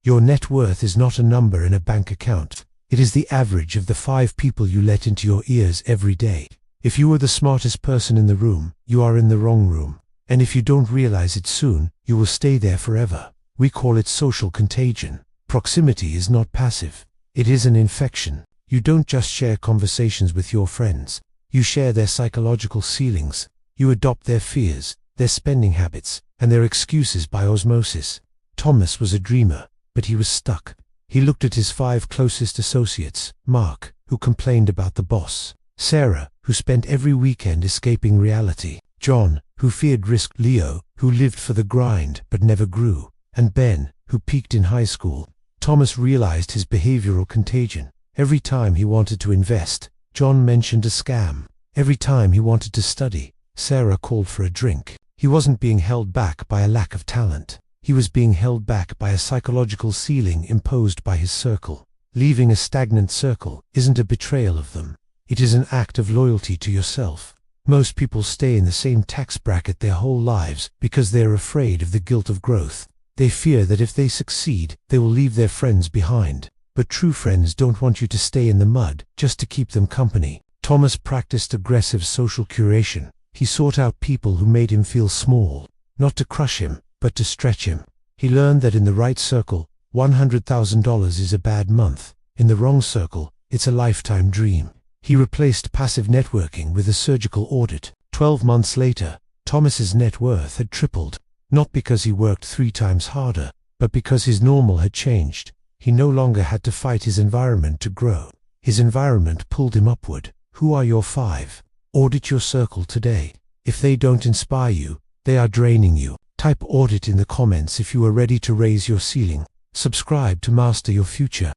Your net worth is not a number in a bank account. It is the average of the 5 people you let into your ears every day. If you are the smartest person in the room, you are in the wrong room. And if you don't realize it soon, you will stay there forever. We call it social contagion. Proximity is not passive. It is an infection. You don't just share conversations with your friends. You share their psychological ceilings. You adopt their fears, their spending habits, and their excuses by osmosis. Thomas was a dreamer, but he was stuck. He looked at his 5 closest associates: Mark, who complained about the boss; Sarah, who spent every weekend escaping reality; John, who feared risk; Leo, who lived for the grind but never grew; and Ben, who peaked in high school. Thomas realized his behavioral contagion. Every time he wanted to invest, John mentioned a scam. Every time he wanted to study, Sarah called for a drink. He wasn't being held back by a lack of talent. He was being held back by a psychological ceiling imposed by his circle. Leaving a stagnant circle isn't a betrayal of them. It is an act of loyalty to yourself. Most people stay in the same tax bracket their whole lives because they are afraid of the guilt of growth. They fear that if they succeed, they will leave their friends behind. But true friends don't want you to stay in the mud just to keep them company. Thomas practiced aggressive social curation. He sought out people who made him feel small, not to crush him, but to stretch him. He learned that in the right circle, $100,000 is a bad month. In the wrong circle, it's a lifetime dream. He replaced passive networking with a surgical audit. 12 months later, Thomas's net worth had tripled, not because he worked 3 times harder, but because his normal had changed. He no longer had to fight his environment to grow. His environment pulled him upward. Who are your 5? Audit your circle today. If they don't inspire you, they are draining you. Type audit in the comments if you are ready to raise your ceiling. Subscribe to master your future.